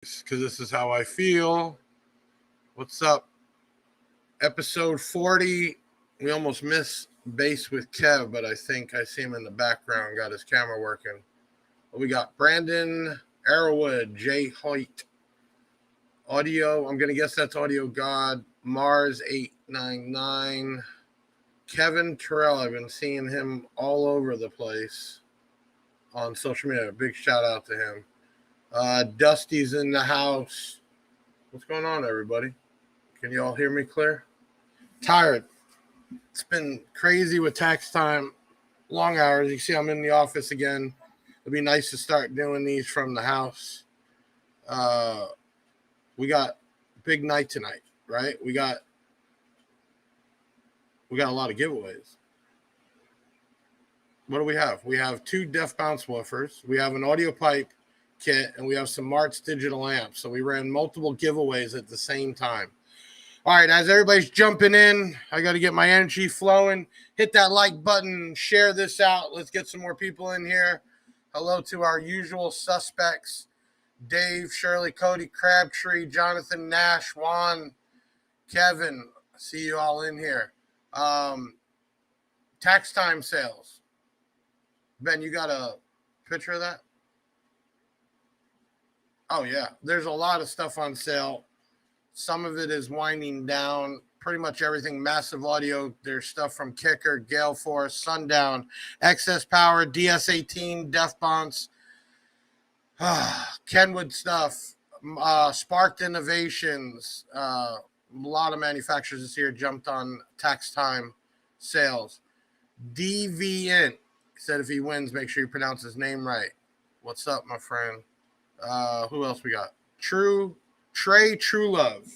because this is how I feel. What's up? Episode 40. We almost missed base with Kev, but I think I see him in the background, got his camera working. We got Brandon Arrowwood, Jay Hoyt, Audio. I'm going to guess that's Audio God, Mars 899, Kevin Terrell. I've been seeing him all over the place on social media. Big shout out to him. Dusty's in the house. What's going on, everybody? Can you all hear me clear? Tired. It's been crazy with tax time, long hours. You see, I'm in the office again. It'd be nice to start doing these from the house. We got a big night tonight, right? We got a lot of giveaways. What do we have? We have 2 Def Bounce woofers. We have an audio pipe kit, and we have some Martz digital amps. So we ran multiple giveaways at the same time. All right, as everybody's jumping in, I got to get my energy flowing. Hit that like button, share this out. Let's get some more people in here. Hello to our usual suspects: Dave, Shirley, Cody, Crabtree, Jonathan, Nash, Juan, Kevin. I see you all in here. Tax time sales. Ben, you got a picture of that? Oh, yeah. There's a lot of stuff on sale. Some of it is winding down. Pretty much everything. Massive Audio. There's stuff from Kicker, Gale Force, Sundown, Excess Power, DS18, Def Bounce, Kenwood stuff, Sparked Innovations. A lot of manufacturers this year jumped on tax time sales. DVN said if he wins, make sure you pronounce his name right. What's up, my friend? Who else we got? Trey True Love.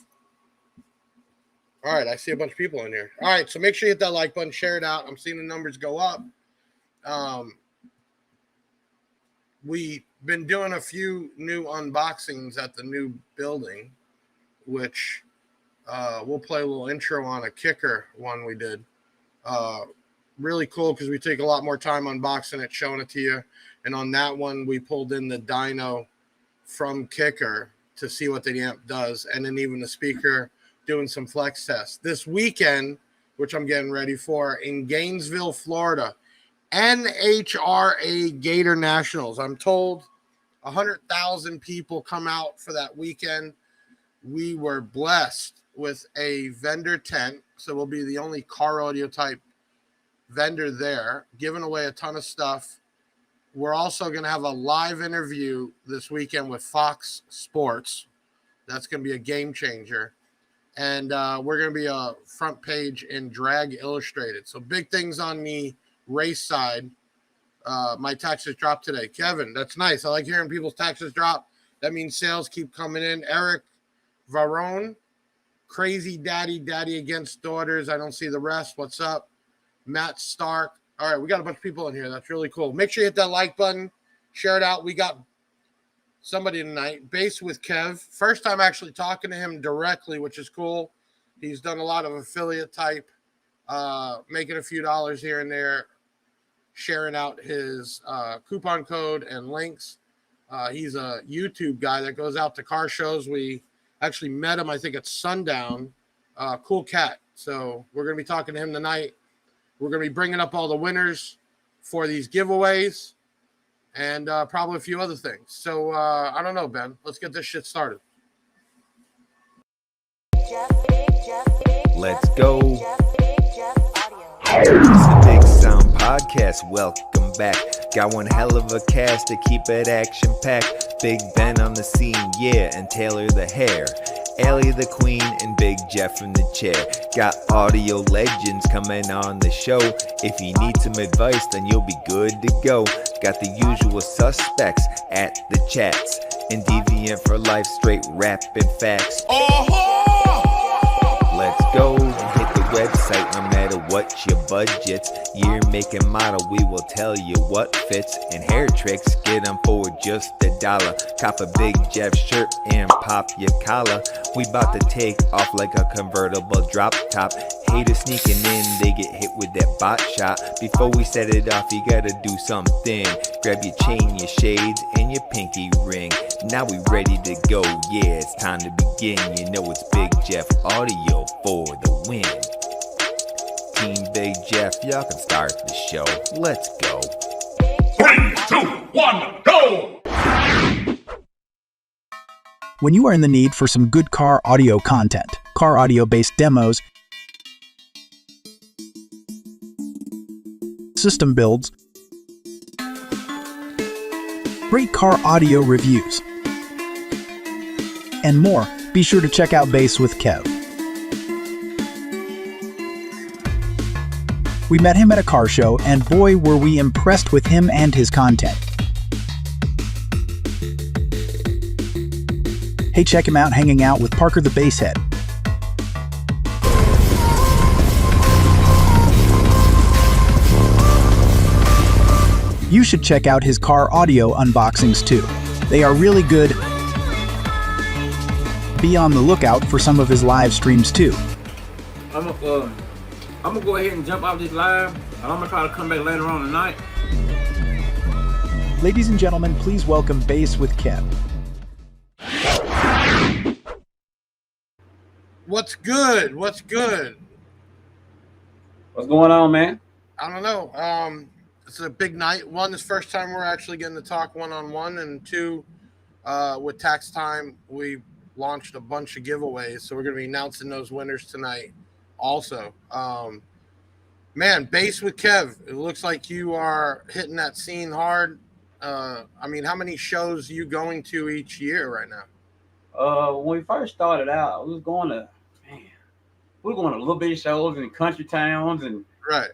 All right, I see a bunch of people in here. All right, so make sure you hit that like button, share it out. I'm seeing the numbers go up. We've been doing a few new unboxings at the new building, which we'll play a little intro on a Kicker one we did. Really cool because we take a lot more time unboxing it, showing it to you. And on that one, we pulled in the dyno from Kicker to see what the amp does, and then even the speaker, doing some flex tests. This weekend, which I'm getting ready for, in Gainesville, Florida, NHRA Gator Nationals. I'm told 100,000 people come out for that weekend. We were blessed with a vendor tent, so we'll be the only car audio type vendor there, giving away a ton of stuff. We're also going to have a live interview this weekend with Fox Sports. That's going to be a game changer. And we're going to be a front page in Drag Illustrated. So big things on the race side. My taxes dropped today. Kevin, that's nice. I like hearing people's taxes drop. That means sales keep coming in. Eric Varone, Crazy Daddy Against Daughters. I don't see the rest. What's up? Matt Stark. All right, we got a bunch of people in here. That's really cool. Make sure you hit that like button, share it out. We got somebody tonight, Base with Kev. First time actually talking to him directly, which is cool. He's done a lot of affiliate type, making a few dollars here and there, sharing out his coupon code and links. He's a YouTube guy that goes out to car shows. We actually met him, I think, at Sundown. Cool cat. So we're going to be talking to him tonight. We're going to be bringing up all the winners for these giveaways and probably a few other things. So, I don't know, Ben. Let's get this shit started. Let's go. It's the Big Sound Podcast. Welcome back. Got one hell of a cast to keep it action-packed. Big Ben on the scene, yeah, and Taylor the hair. Allie the Queen and Big Jeff in the chair. Got audio legends coming on the show. If you need some advice, then you'll be good to go. Got the usual suspects at the chats. And Deviant for life, straight rapping facts. Let's go and hit the website no matter what your budget. Year, make, and model, we will tell you what fits. And hair tricks, get them for just $1. Cop a Big Jeff shirt and pop your collar. We bout to take off like a convertible drop top. Haters sneaking in, they get hit with that bot shot. Before we set it off, you gotta do something. Grab your chain, your shades, and your pinky ring. Now we ready to go, yeah, it's time to begin. You know it's Big Jeff Audio for the win. Team Big Jeff, y'all can start the show. Let's go. 3, 2, 1, go! When you are in the need for some good car audio content, car audio-based demos, system builds, great car audio reviews, and more, be sure to check out Bass with Kev. We met him at a car show, and boy, were we impressed with him and his content. Hey, check him out hanging out with Parker the Basshead. You should check out his car audio unboxings too. They are really good. Be on the lookout for some of his live streams too. I'm gonna go ahead and jump off this live, and I'm gonna try to come back later on tonight. Ladies and gentlemen, please welcome Bass with Kev. What's good? What's good? What's going on, man? I don't know. It's a big night. One, this first time we're actually getting to talk one-on-one, and two, with Tax Time, we launched a bunch of giveaways, so we're going to be announcing those winners tonight also. Man, Bass with Kev, it looks like you are hitting that scene hard. I mean, how many shows are you going to each year right now? When we first started out, we were going to little bitty shows in country towns, and Right.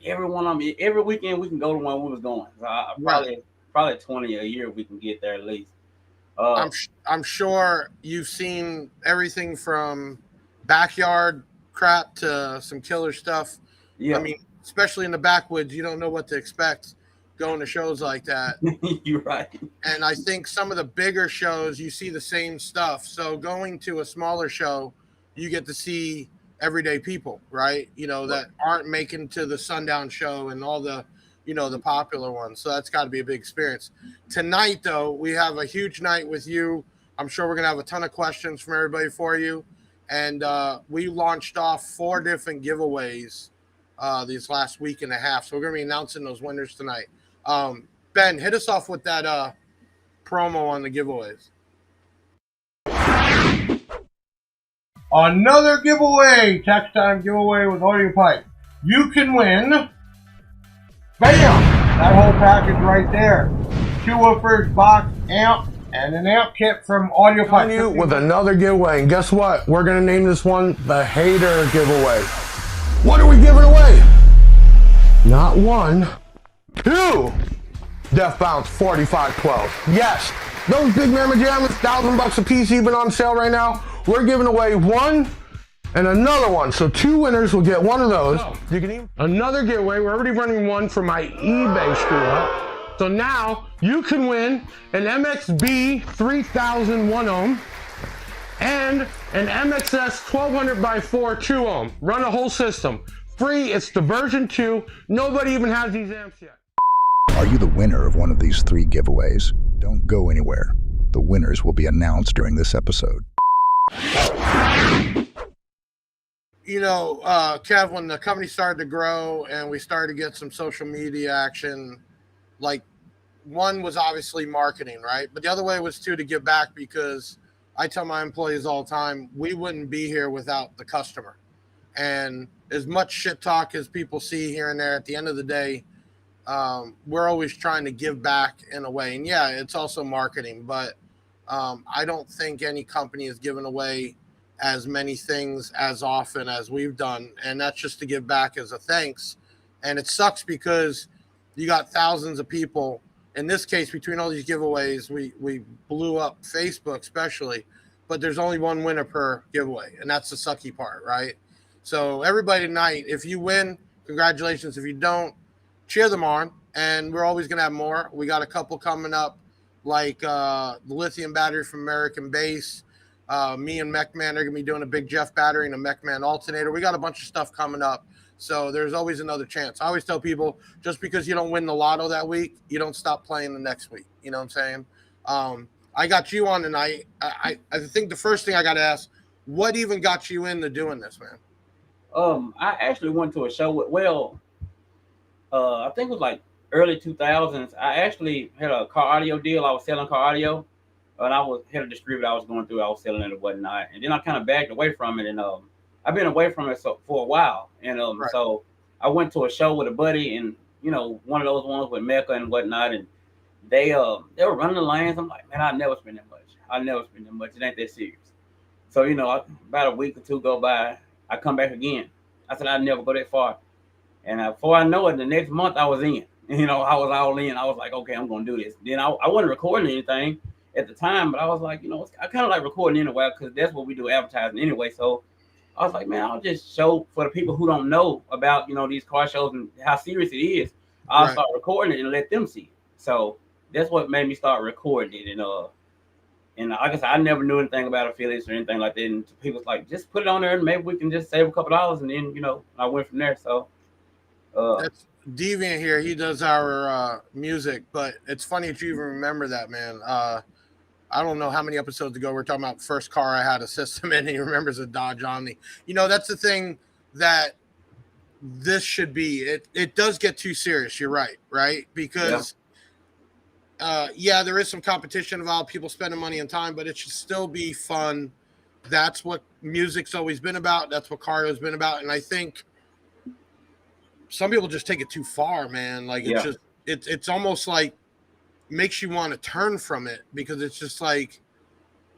every weekend we can go to one we was going. So probably 20 a year we can get there at least. I'm sure you've seen everything from backyard crap to some killer stuff. Yeah. I mean, especially in the backwoods, you don't know what to expect going to shows like that. You're right. And I think some of the bigger shows, you see the same stuff. So going to a smaller show, you get to see everyday people, right? You know, that aren't making to the sundown show and all the, you know, the popular ones. So that's got to be a big experience. Tonight, though, we have a huge night with you. I'm sure we're going to have a ton of questions from everybody for you. And we launched off 4 different giveaways these last week and a half. So we're going to be announcing those winners tonight. Ben, hit us off with that promo on the giveaways. Another giveaway, Tax Time giveaway with Audio Pipe. You can win, bam, that whole package right there. 2 woofers, box, amp, and an amp kit from Audio Pipe. You with another giveaway, and guess what? We're gonna name this one the Hater Giveaway. What are we giving away? Not 1, 2 Def Bounce 4512. Yes, those big Mamma Jammers, $1,000 a piece, even on sale right now. We're giving away 1 and another one. So 2 winners will get 1 of those. You can even another giveaway. We're already running 1 for my eBay screw up. So now you can win an MXB 3000 1 ohm and an MXS 1200 by 4 2 ohm. Run a whole system. Free. It's the version 2. Nobody even has these amps yet. Are you the winner of one of these 3 giveaways? Don't go anywhere. The winners will be announced during this episode. You know, Kev, when the company started to grow and we started to get some social media action, like, one was obviously marketing, right? But the other way was to give back, because I tell my employees all the time, we wouldn't be here without the customer. And as much shit talk as people see here and there, at the end of the day, we're always trying to give back in a way. And yeah, it's also marketing, but I don't think any company has given away as many things as often as we've done. And that's just to give back as a thanks. And it sucks because you got thousands of people. In this case, between all these giveaways, we blew up Facebook especially, but there's only 1 winner per giveaway. And that's the sucky part, right? So everybody tonight, if you win, congratulations. If you don't, cheer them on. And we're always going to have more. We got a couple coming up, like the lithium battery from American Bass. Me and MechMan are going to be doing a Big Jeff battery and a MechMan alternator. We got a bunch of stuff coming up. So there's always another chance. I always tell people, just because you don't win the lotto that week, you don't stop playing the next week. You know what I'm saying? I got you on tonight. I think the first thing I got to ask, what even got you into doing this, man? I actually went to a show with, I think it was like early 2000s. I actually had a car audio deal. I was selling car audio, and I had a distributor I was going through. I was selling it and whatnot, and then I kind of backed away from it, and I've been away from it for a while, and Right. so I went to a show with a buddy, and one of those ones with Mecca and whatnot, and they were running the lanes. I'm like, man, I'll never spend that much. I'll never spend that much. It ain't that serious. So about a week or two go by, I come back again. I said I'd never go that far. And before I know it, the next month I was in. I was all in. I was like, okay, I'm going to do this. Then I wasn't recording anything at the time, but I was like, I kind of like recording anyway because that's what we do, advertising anyway. So I was like, man, I'll just show for the people who don't know about, these car shows and how serious it is. I'll Right. start recording it and let them see it. So that's what made me start recording it. And like I said, I never knew anything about affiliates or anything like that. And people was like, just put it on there and maybe we can just save a couple dollars. And then, I went from there. So That's Deviant here. He does our music, but it's funny that you even remember that, man. I don't know how many episodes ago we were talking about the first car I had a system in, and he remembers a Dodge Omni. That's the thing that this should be. It does get too serious. You're right? Because there is some competition involved, people spending money and time, but it should still be fun. That's what music's always been about. That's what cardio has been about. And I think some people just take it too far, man. Like it's almost like makes you want to turn from it because it's just like,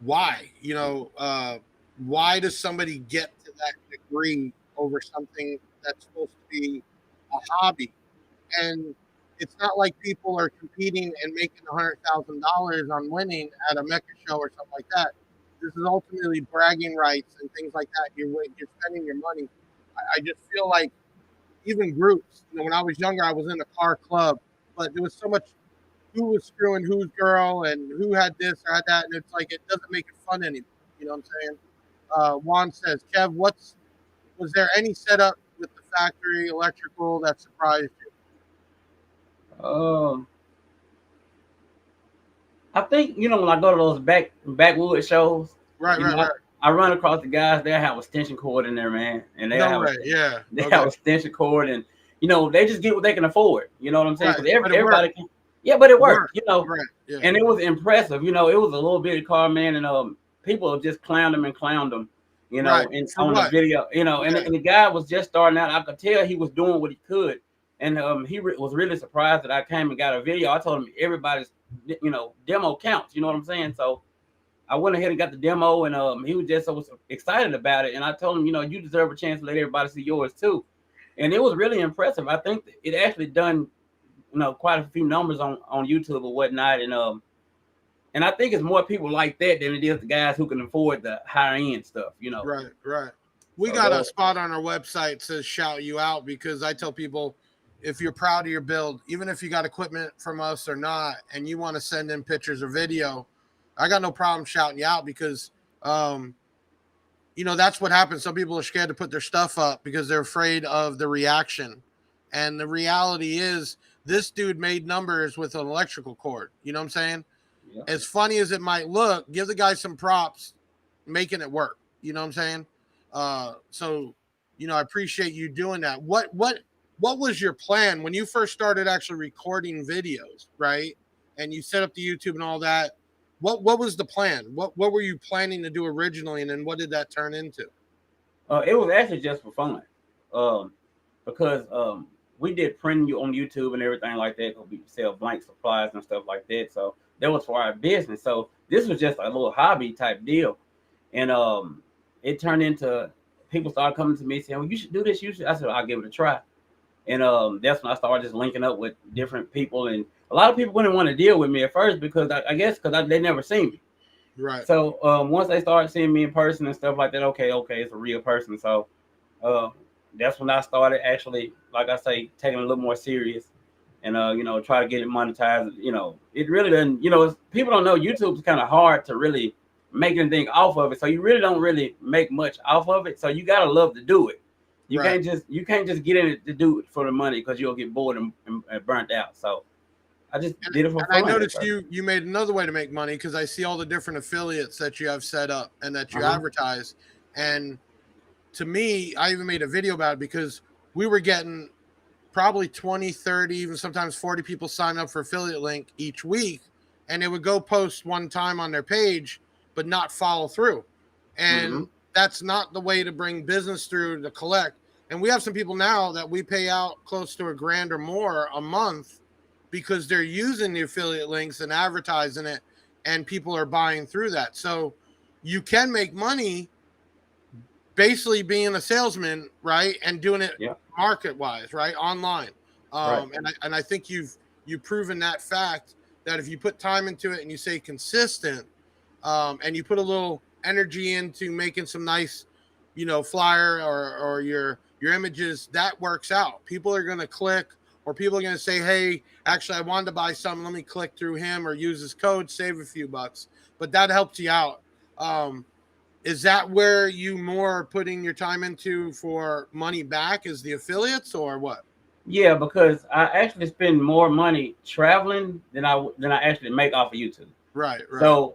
why? Why does somebody get to that degree over something that's supposed to be a hobby? And it's not like people are competing and making $100,000 on winning at a Mecca show or something like that. This is ultimately bragging rights and things like that. You're spending your money. I just feel like even groups, when I was younger, I was in a car club, but there was so much who was screwing whose girl and who had this or had that. And it's like, it doesn't make it fun anymore. You know what I'm saying? Juan says, Kev, was there any setup with the factory electrical that surprised you? I think, when I go to those backwood shows, Right. I run across the guys, they have a extension cord in there, man. And they have a extension cord and, they just get what they can afford. You know what I'm saying? Because everybody can. Yeah, but it worked, Right. Yeah. And it was impressive. It was a little bitty car, man. And people just clowned them, Right. on the video, and the guy was just starting out. I could tell he was doing what he could. And he was really surprised that I came and got a video. I told him everybody's, demo counts. You know what I'm saying? So I went ahead and got the demo, and he was just so excited about it. And I told him, you deserve a chance to let everybody see yours too. And it was really impressive. I think it actually done, quite a few numbers on YouTube or whatnot. And I think it's more people like that than it is the guys who can afford the higher end stuff. Right. We got a spot on our website that says shout you out because I tell people, if you're proud of your build, even if you got equipment from us or not, and you want to send in pictures or video, I got no problem shouting you out because, that's what happens. Some people are scared to put their stuff up because they're afraid of the reaction. And the reality is this dude made numbers with an electrical cord. You know what I'm saying? Yeah. As funny as it might look, give the guy some props making it work. You know what I'm saying? So, I appreciate you doing that. What was your plan when you first started actually recording videos, right? And you set up the YouTube and all that. What was the plan? What were you planning to do originally, and then what did that turn into? It was actually just for fun, because we did printing on YouTube and everything like that. We sell blank supplies and stuff like that. So that was for our business. So this was just a little hobby type deal, and it turned into people started coming to me saying, "Well, you should do this. You should." I said, "I'll give it a try." And that's when I started just linking up with different people. And a lot of people wouldn't want to deal with me at first because I guess they never seen me. Right. So once they started seeing me in person and stuff like that, okay, it's a real person. So that's when I started actually, like I say, taking it a little more serious and, try to get it monetized. It really doesn't, people don't know YouTube's kind of hard to really make anything off of it. So you really don't really make much off of it. So you got to love to do it. You can't just get in it to do it for the money because you'll get bored and burnt out. So I just did it for And fun. I noticed you made another way to make money because I see all the different affiliates that you have set up and that you advertise. And to me, I even made a video about it because we were getting probably 20, 30, even sometimes 40 people sign up for affiliate link each week. And they would go post one time on their page, but not follow through. And that's not the way to bring business through to collect. And we have some people now that we pay out close to $1,000 or more a month because they're using the affiliate links and advertising it, and people are buying through that. So you can make money basically being a salesman, right? And doing it market wise, right? Online. And I think you've proven that fact that if you put time into it and you stay consistent, and you put a little energy into making some nice, flyer or your images, that works out. People are going to click, or people are going to say, hey, actually, I wanted to buy something. Let me click through him or use his code, save a few bucks. But that helps you out. Is that where you more are putting your time into for money back, is the affiliates, or what? Yeah, because I actually spend more money traveling than I actually make off of YouTube. Right. So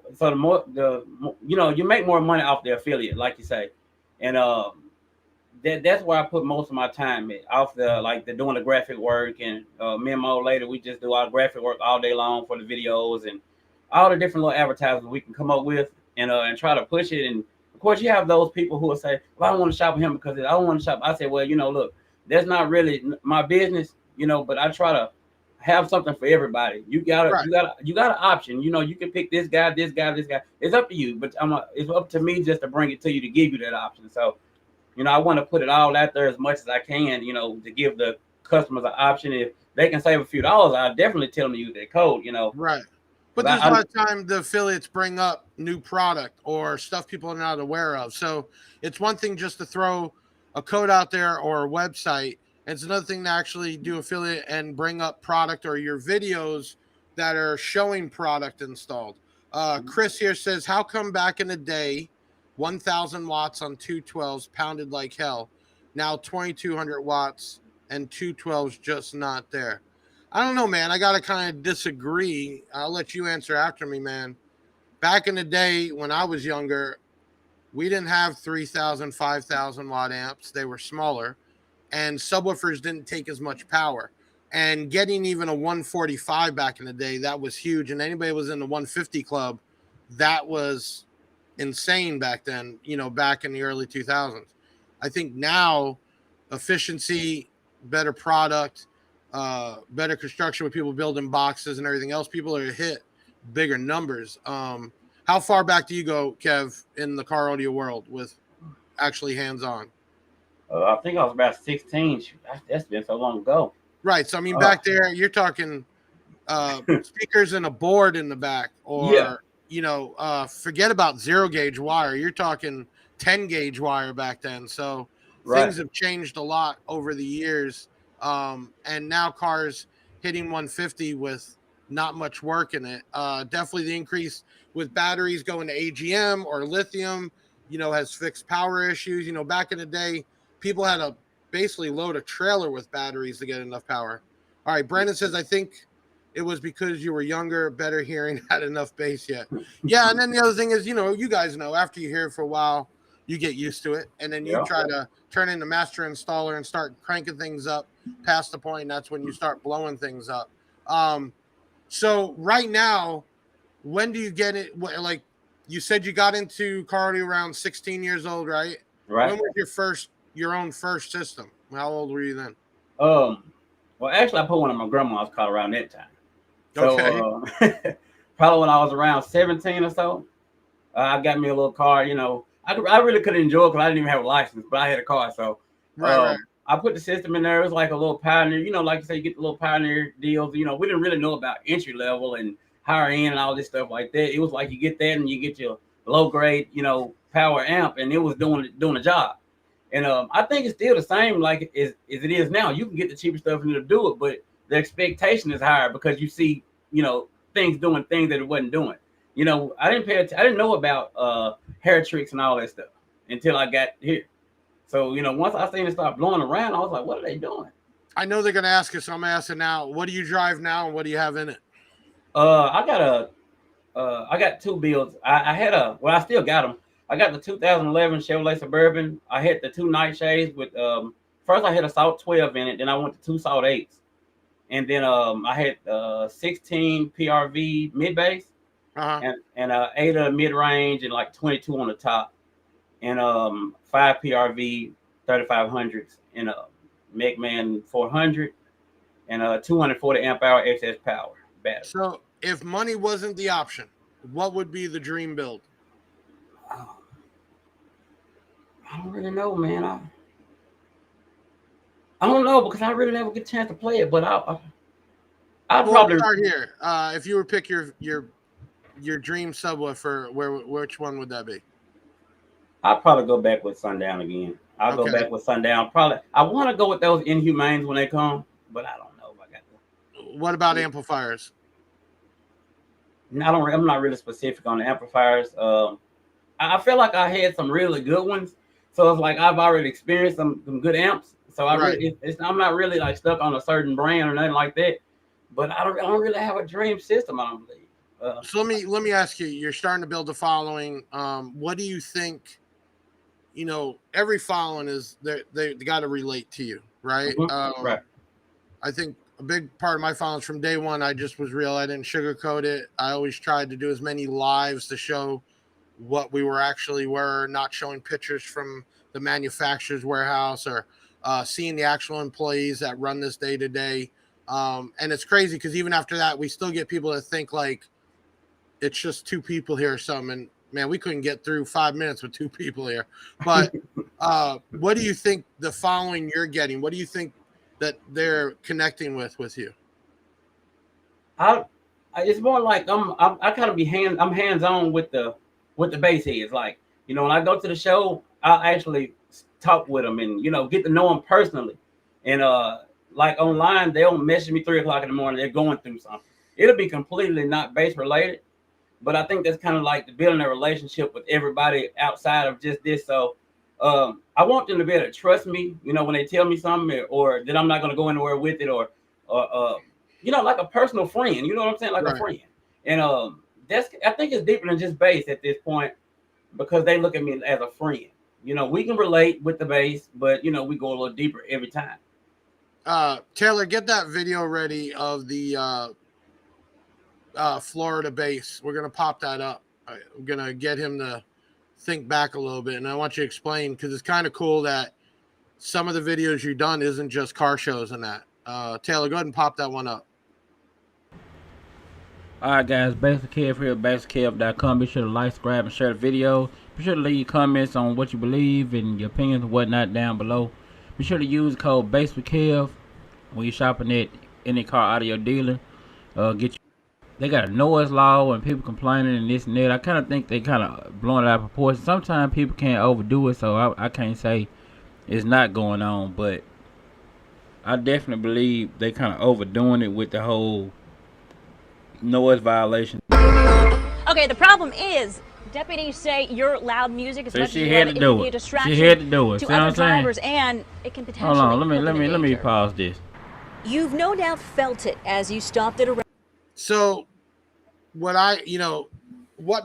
you make more money off the affiliate, like you say, and that's where I put most of my time in, off the doing the graphic work, and me and my old lady, we just do our graphic work all day long for the videos and all the different little advertisements we can come up with, and try to push it. And of course, you have those people who will say, well, I don't want to shop with him because I don't want to shop. I say, well, look, that's not really my business, but I try to have something for everybody. You got an option. You can pick this guy. It's up to you, but it's up to me just to bring it to you, to give you that option. So, I want to put it all out there as much as I can, to give the customers an option. If they can save a few dollars, I'll definitely tell them to use that code, Right. But there's a lot of time the affiliates bring up new product or stuff people are not aware of. So it's one thing just to throw a code out there or a website. It's another thing to actually do affiliate and bring up product or your videos that are showing product installed. Chris here says, how come back in the day, 1,000 watts on 212s pounded like hell? Now 2,200 watts and 212s just not there. I don't know, man. I got to kind of disagree. I'll let you answer after me, man. Back in the day when I was younger, we didn't have 3,000, 5,000 watt amps. They were smaller, and subwoofers didn't take as much power. And getting even a 145 back in the day, that was huge. And anybody who was in the 150 club, that was insane back then, back in the early 2000s. I think now efficiency, better product, better construction with people building boxes and everything else, people are hit bigger numbers. How far back do you go, Kev, in the car audio world with actually hands-on? I think I was about 16. That's been so long ago. Right. So, I mean, back there, you're talking speakers and a board in the back, or, forget about 0 gauge wire. You're talking 10 gauge wire back then. So things have changed a lot over the years. And now cars hitting 150 with not much work in it. Definitely the increase with batteries going to AGM or lithium, has fixed power issues. Back in the day, people had to basically load a trailer with batteries to get enough power. All right, Brandon says, I think it was because you were younger, better hearing, had enough bass yet. Yeah, and then the other thing is, you guys know, after you hear it for a while, you get used to it, and then you try to turn into master installer and start cranking things up past the point. That's when you start blowing things up. So right now, when do you get it? Like you said, you got into car audio around 16 years old, right? Right. When was your own first system? How old were you then? Well, actually, I put one in my grandma's car around that time. So, Okay. Probably when I was around 17 or so, I got me a little car. I really couldn't enjoy it because I didn't even have a license, but I had a car. So Right. I put the system in there. It was like a little Pioneer, like you say, you get the little Pioneer deals. We didn't really know about entry level and higher end and all this stuff like that. It was like you get that and you get your low grade, power amp, and it was doing the job. And I think it's still the same like as it is now. You can get the cheaper stuff and it'll do it, but the expectation is higher because you see, things doing things that it wasn't doing. I didn't know about hair tricks and all that stuff until I got here. So, once I seen it start blowing around, I was like, what are they doing? I know they're going to ask us, so I'm asking now, what do you drive now and what do you have in it? I got two builds. I had I still got them. I got the 2011 Chevrolet Suburban. I had the two Nightshades with first I had a Salt 12 in it, then I went to two Salt 8s. And then I had 16 PRV mid bass and 8 of the mid range and like 22 on the top. And 5 PRV 3500s and a McMahon 400 and 240 amp hour excess power battery. So if money wasn't the option, what would be the dream build? I don't really know, man. I don't know because I really never get a chance to play it, but I'll probably start here. If you were to pick your dream subwoofer, which one would that be? I'll probably go back with Sundown again. I'll go back with Sundown. Probably I want to go with those Inhumanes when they come, but I don't know if I got them. What about amplifiers? I'm not really specific on the amplifiers. I feel like I had some really good ones, so it's like I've already experienced some good amps. So I'm not really like stuck on a certain brand or nothing like that. But I don't really have a dream system. I don't believe. So let me ask you. You're starting to build a following. What do you think? You know, every following is they got to relate to you, right? Mm-hmm. Right. I think a big part of my following from day one, I just was real. I didn't sugarcoat it. I always tried to do as many lives to show what we were, not showing pictures from the manufacturer's warehouse or seeing the actual employees that run this day to day. And it's crazy because even after that, we still get people that think like it's just two people here or something. And man, we couldn't get through 5 minutes with two people here. But what do you think the following you're getting? What do you think that they're connecting with you? It's more like I kind of I'm hands on with the bass heads. Like, you know, when I go to the show, I'll actually talk with them and, you know, get to know them personally. And like online, they'll message me 3 o'clock in the morning. They're going through something. It'll be completely not bass related, but I think that's kind of like the building a relationship with everybody outside of just this. So I want them to be able to trust me, you know, when they tell me something or that I'm not going to go anywhere with it or you know, like a personal friend, you know what I'm saying? Like a friend. And I think it's deeper than just bass at this point because they look at me as a friend. You know, we can relate with the bass, but, you know, we go a little deeper every time. Taylor, get that video ready of the Florida bass. We're going to pop that up. I'm going to get him to think back a little bit. And I want you to explain because it's kind of cool that some of the videos you've done isn't just car shows and that. Taylor, go ahead and pop that one up. All right, guys, Basic Kev here at basickev.com. Be sure to like, subscribe, and share the video. Be sure to leave comments on what you believe and your opinions and whatnot down below. Be sure to use code BasicKev when you're shopping at any car audio dealer. They got a noise law and people complaining and this and that. I kind of think they kind of blowing it out of proportion. Sometimes people can't overdo it, so I can't say it's not going on, but I definitely believe they kind of overdoing it with the whole noise violation. Okay, the problem is deputies say your loud music is much she had to do it. She had to do it. To See what other I'm saying? drivers, and it can potentially. Hold on, let me pause this. You've no doubt felt it as you stopped at a. So, what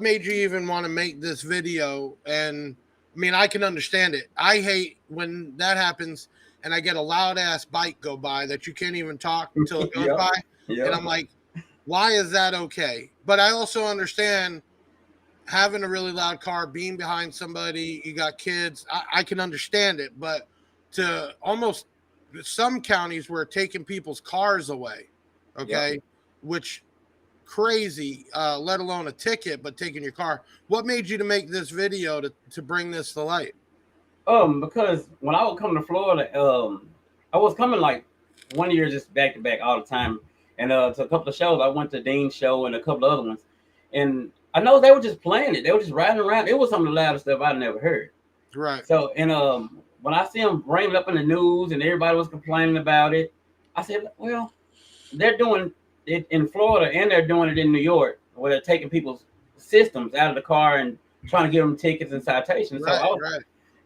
made you even want to make this video? And I mean, I can understand it. I hate when that happens and I get a loud ass bike go by that you can't even talk until it goes by. Yep. And I'm like, why is that okay? But I also understand having a really loud car, being behind somebody, you got kids. I can understand it, but to almost some counties we're taking people's cars away. Okay. Yep. Which crazy, let alone a ticket, but taking your car. What made you to make this video to bring this to light? Because when I would come to Florida, I was coming like 1 year just back to back all the time. And to a couple of shows, I went to Dean's show and a couple of other ones. And I know they were just playing it. They were just riding around. It was some of the loudest stuff I'd never heard. Right. So, and when I see them bring it up in the news and everybody was complaining about it, I said, well, they're doing it in Florida and they're doing it in New York, where they're taking people's systems out of the car and trying to give them tickets and citations. Right, so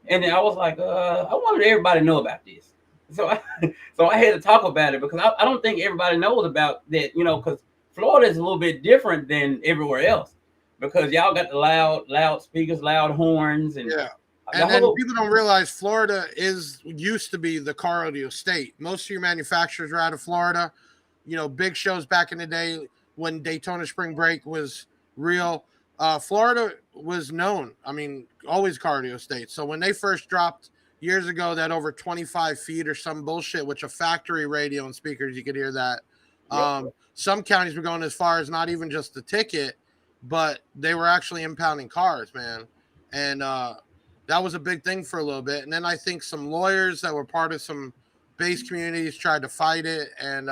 and then I was like, I wanted everybody to know about this. So I had to talk about it because I don't think everybody knows about that, you know, because Florida is a little bit different than everywhere else because y'all got the loud speakers, loud horns, and Yeah. the And then whole- people don't realize Florida used to be the car rodeo state. Most of your manufacturers are out of Florida. You know, big shows back in the day when Daytona Spring Break was real. Florida was known. I mean, always car rodeo state. So when they first dropped years ago that over 25 feet or some bullshit, which a factory radio and speakers, you could hear that. Some counties were going as far as not even just the ticket, but they were actually impounding cars, man. And that was a big thing for a little bit. And then I think some lawyers that were part of some base communities tried to fight it. And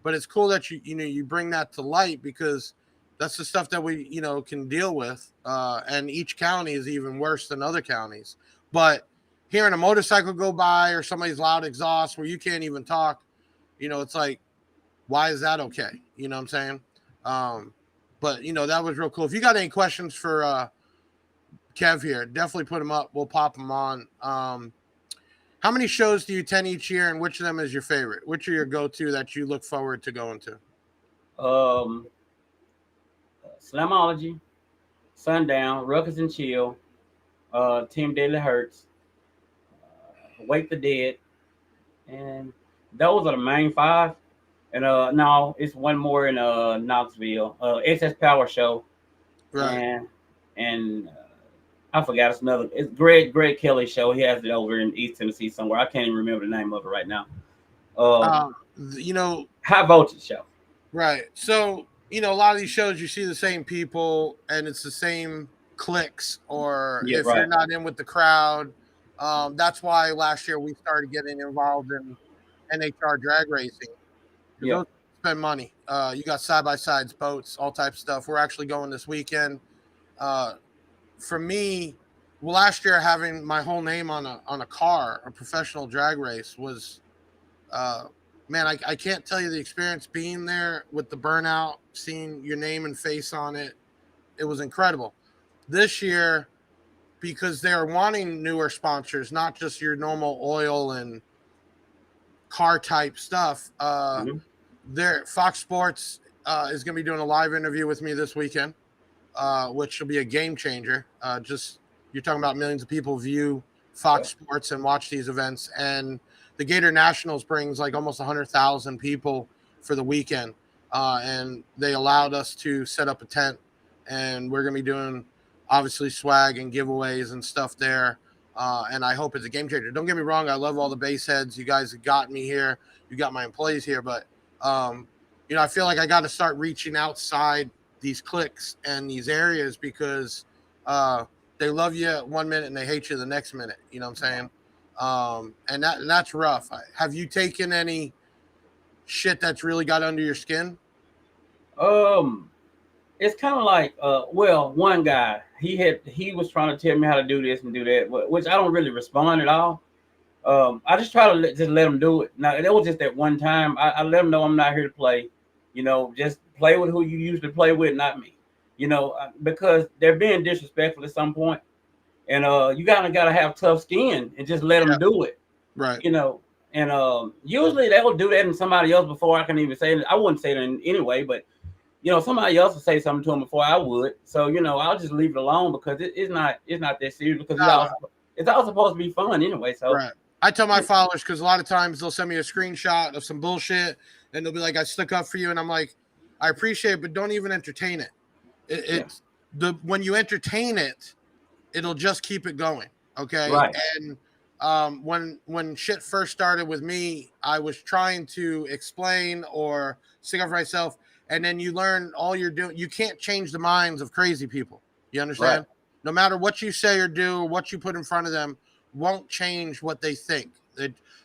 but it's cool that you bring that to light because that's the stuff that we can deal with. And each county is even worse than other counties. But hearing a motorcycle go by or somebody's loud exhaust where you can't even talk, it's like, why is that okay? You know what I'm saying? But that was real cool. If you got any questions for Kev here, definitely put them up. We'll pop them on. How many shows do you attend each year, and which of them is your favorite? Which are your go-to that you look forward to going to? Slamology, Sundown, Ruckus and Chill, Team Deadly Hurts, Wake the Dead, and those are the main 5. And no, it's one more in Knoxville, SS Power Show, Right. And I forgot it's Greg Kelly show. He has it over in East Tennessee somewhere. I can't even remember the name of it right now. High Voltage Show. Right. So, a lot of these shows, you see the same people and it's the same cliques, or if you're not in with the crowd. That's why last year we started getting involved in NHR drag racing. Those spend money. You got side-by-sides, boats, all types of stuff. We're actually going this weekend. For me, last year having my whole name on a car, a professional drag race was, man, I can't tell you the experience being there with the burnout, seeing your name and face on it. It was incredible. This year, because they're wanting newer sponsors, not just your normal oil and car type stuff. Fox Sports is going to be doing a live interview with me this weekend, which will be a game changer. You're talking about millions of people view Fox Sports and watch these events, and the Gator Nationals brings like almost 100,000 people for the weekend, and they allowed us to set up a tent, and we're going to be doing obviously swag and giveaways and stuff there. And I hope it's a game changer. Don't get me wrong. I love all the base heads. You guys have got me here. You got my employees here, but I feel like I got to start reaching outside these cliques and these areas because they love you 1 minute and they hate you the next minute. You know what I'm saying? And that's rough. Have you taken any shit that's really got under your skin? It's kind of like, one guy, he was trying to tell me how to do this and do that, which I don't really respond at all. I just try to let him do it. Now, it was just that one time. I let him know I'm not here to play. Just play with who you usually play with, not me. Because they're being disrespectful at some point. And you gotta have tough skin and just let them do it. Right. And usually they'll do that in somebody else before I can even say it. I wouldn't say it anyway, but somebody else will say something to him before I would. So, I'll just leave it alone because it's not that serious because it's all supposed to be fun anyway. So right. I tell my followers, because a lot of times they'll send me a screenshot of some bullshit and they'll be like, I stuck up for you. And I'm like, I appreciate it, but don't even entertain it. When you entertain it, it'll just keep it going. Okay. Right. And when shit first started with me, I was trying to explain or stick up for myself. And then you learn all you're doing. You can't change the minds of crazy people. You understand? Right. No matter what you say or do, or what you put in front of them won't change what they think.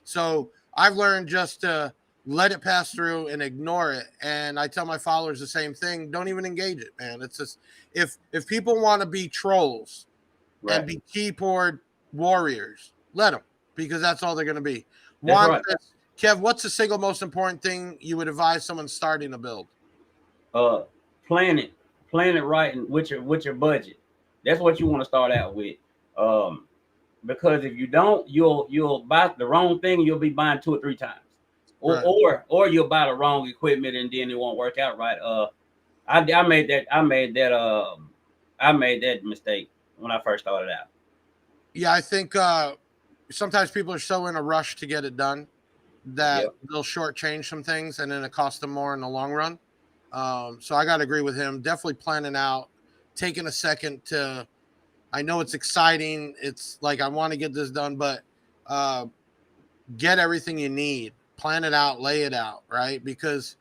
So I've learned just to let it pass through and ignore it. And I tell my followers the same thing. Don't even engage it, man. It's just, if people want to be trolls and be keyboard warriors, let them, because that's all they're going to be. Kev, what's the single most important thing you would advise someone starting a build? Plan it right and with your budget. That's what you want to start out with. Because if you don't, you'll buy the wrong thing. You'll be buying 2 or 3 times. or you'll buy the wrong equipment and then it won't work out right. I made that mistake when I first started out. Yeah, I think sometimes people are so in a rush to get it done that they'll shortchange some things, and then it costs them more in the long run. So I got to agree with him. Definitely planning out, taking a second to. I know it's exciting. It's like I want to get this done, but get everything you need, plan it out, lay it out, right? Because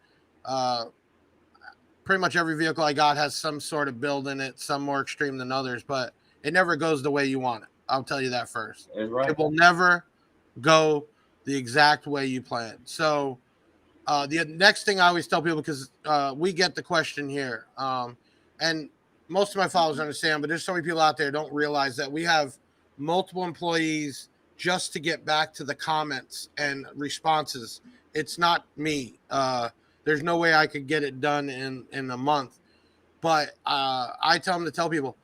pretty much every vehicle I got has some sort of build in it, some more extreme than others, but it never goes the way you want it. I'll tell you that first. That's right. It will never go the exact way you plan. So the next thing I always tell people, because we get the question here, and most of my followers understand, but there's so many people out there don't realize that we have multiple employees just to get back to the comments and responses. It's not me. There's no way I could get it done in a month. But I tell them to tell people,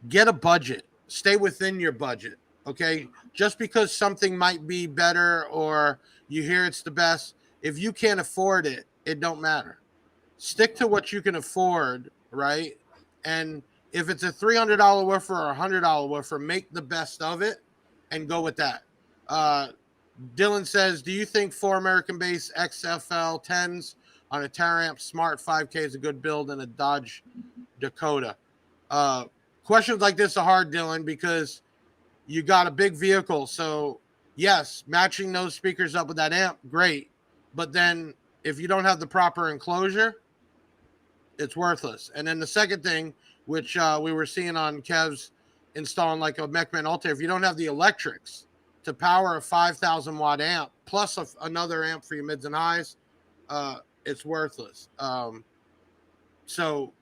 get a budget. Stay within your budget, okay? Just because something might be better or you hear it's the best, if you can't afford it, it don't matter. Stick to what you can afford, right? And if it's a $300 woofer or a $100 woofer, make the best of it and go with that. Dylan says, do you think 4 American-based XFL 10s on a Taramp Smart 5K is a good build in a Dodge Dakota? Questions like this are hard, Dylan, because you got a big vehicle. So, yes, matching those speakers up with that amp, great. But then if you don't have the proper enclosure, it's worthless. And then the second thing, which we were seeing on Kev's installing like a Mechman Altair, if you don't have the electrics to power a 5,000 watt amp plus another amp for your mids and highs, it's worthless. So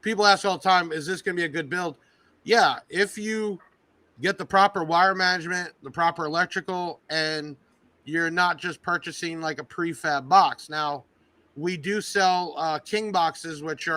people ask all the time, is this going to be a good build? Yeah, if you get the proper wire management, the proper electrical, and you're not just purchasing like a prefab box. Now, we do sell King boxes, which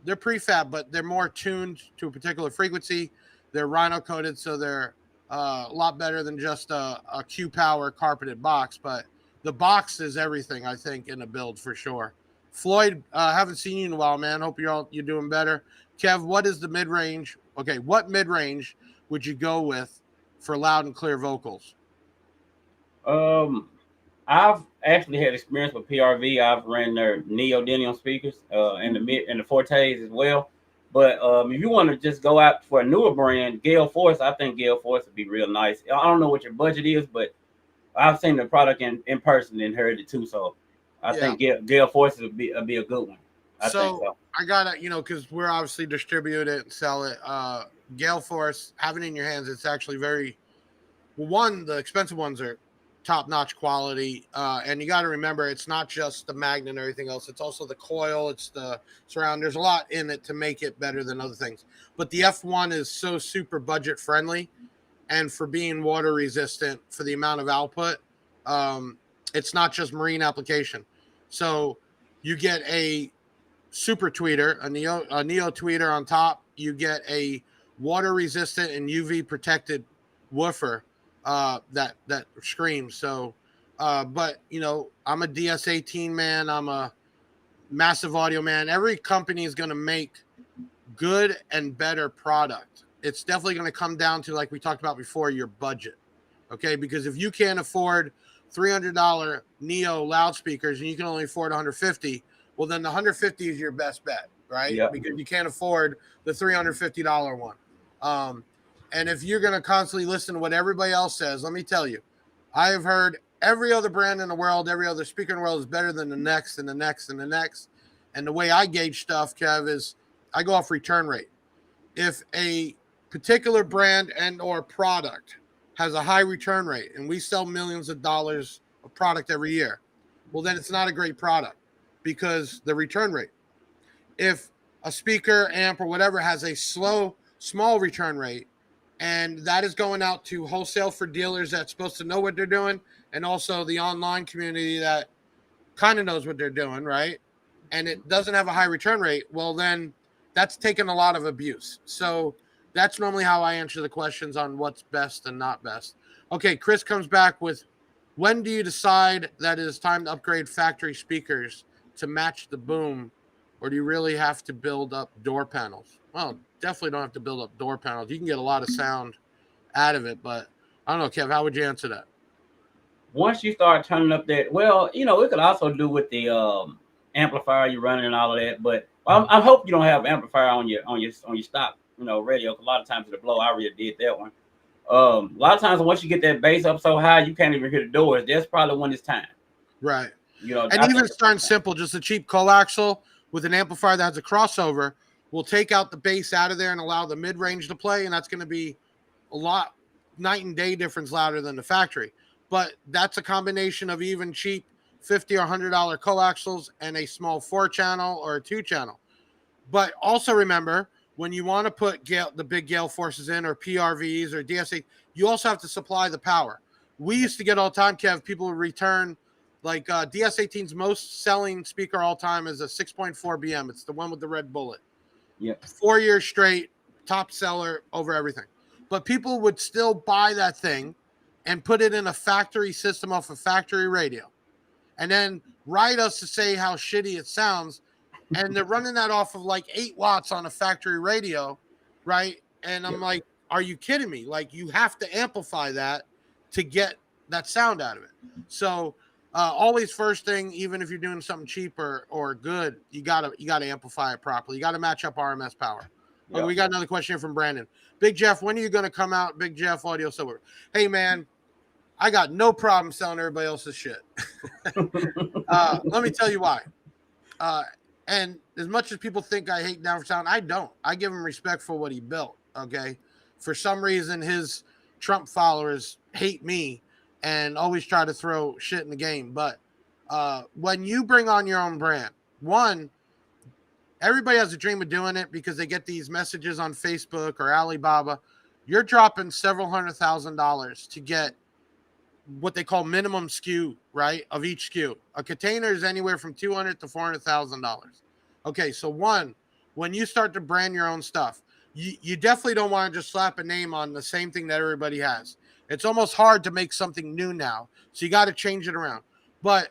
they're prefab, but they're more tuned to a particular frequency. They're rhino coated, so they're a lot better than just a Q Power carpeted box. But the box is everything, I think, in a build for sure. Floyd, haven't seen you in a while, man. Hope you're doing better. Kev, what is the mid range? Okay, what mid range would you go with for loud and clear vocals? I've actually had experience with PRV. I've ran their neodymium speakers and the Fortes as well. But if you want to just go out for a newer brand, Gale Force, I think Gale Force would be real nice. I don't know what your budget is, but I've seen the product in person and heard it too. So I think Gale Force would be a good one. I think so. I gotta, because we're obviously distribute it and sell it. Gale Force, having it in your hands, it's actually very one. The expensive ones are top-notch quality, and you got to remember, it's not just the magnet and everything else. It's also the coil, it's the surround. There's a lot in it to make it better than other things. But the F1 is so super budget friendly, and for being water resistant for the amount of output, it's not just marine application. So you get a super tweeter, a neo tweeter on top. You get a water resistant and UV protected woofer that screams. So but I'm a DS18 man, I'm a Massive Audio man. Every company is going to make good and better product. It's definitely going to come down to, like we talked about before, your budget. Okay, because if you can't afford $300 Neo loudspeakers and you can only afford 150, well then the 150 is your best bet, right? Yeah. Because you can't afford the $350 one. And if you're going to constantly listen to what everybody else says, let me tell you, I have heard every other brand in the world, every other speaker in the world is better than the next and the next and the next. And the way I gauge stuff, Kev, is I go off return rate. If a particular brand and or product has a high return rate and we sell millions of dollars of product every year, well, then it's not a great product because the return rate. If a speaker, amp, or whatever has a small return rate, and that is going out to wholesale for dealers that's supposed to know what they're doing, and also the online community that kind of knows what they're doing, right? And it doesn't have a high return rate, well, then that's taken a lot of abuse. So that's normally how I answer the questions on what's best and not best. Okay, Chris comes back with when do you decide that it is time to upgrade factory speakers to match the boom, or do you really have to build up door panels? Well, definitely don't have to build up door panels. You can get a lot of sound out of it, but I don't know, Kev, how would you answer that? Once you start turning up that, well, you know, it could also do with the amplifier you're running and all of that. But I hope you don't have amplifier on your stock, you know, radio. 'Cause a lot of times it'll blow. I already did that one. A lot of times once you get that bass up so high you can't even hear the doors, that's probably when it's time. Right. You know, And even starting simple, just a cheap coaxial with an amplifier that has a crossover will take out the bass out of there and allow the mid-range to play, and that's going to be a lot night and day difference louder than the factory. But that's a combination of even cheap $50 or $100 coaxials and a small 4-channel or a 2-channel. But also remember, when you want to put the big Gale Forces in, or PRVs or DSA, you also have to supply the power. We used to get all the time, Kev, people would return, like DS18's most selling speaker all time is a 6.4 BM. It's the one with the red bullet. Yep. 4 years straight, top seller over everything. But people would still buy that thing and put it in a factory system off a factory radio, and then write us to say how shitty it sounds. And they're running that off of like 8 watts on a factory radio, right? And I'm like, are you kidding me? Like, you have to amplify that to get that sound out of it. So always first thing, even if you're doing something cheaper or good, you gotta amplify it properly. You gotta match up RMS power. Yep. Okay, we got another question here from Brandon. Big Jeff, when are you gonna come out? Big Jeff Audio Silver. Hey man, I got no problem selling everybody else's shit. Let me tell you why. And as much as people think I hate Down for Sound, I don't. I give him respect for what he built, okay? For some reason, his Trump followers hate me and always try to throw shit in the game. But when you bring on your own brand, one, everybody has a dream of doing it because they get these messages on Facebook or Alibaba. You're dropping several $100,000 to get what they call minimum SKU, right? Of each SKU. A container is anywhere from $200,000 to $400,000. Okay, so one, when you start to brand your own stuff, you definitely don't want to just slap a name on the same thing that everybody has. It's almost hard to make something new now, so you got to change it around. But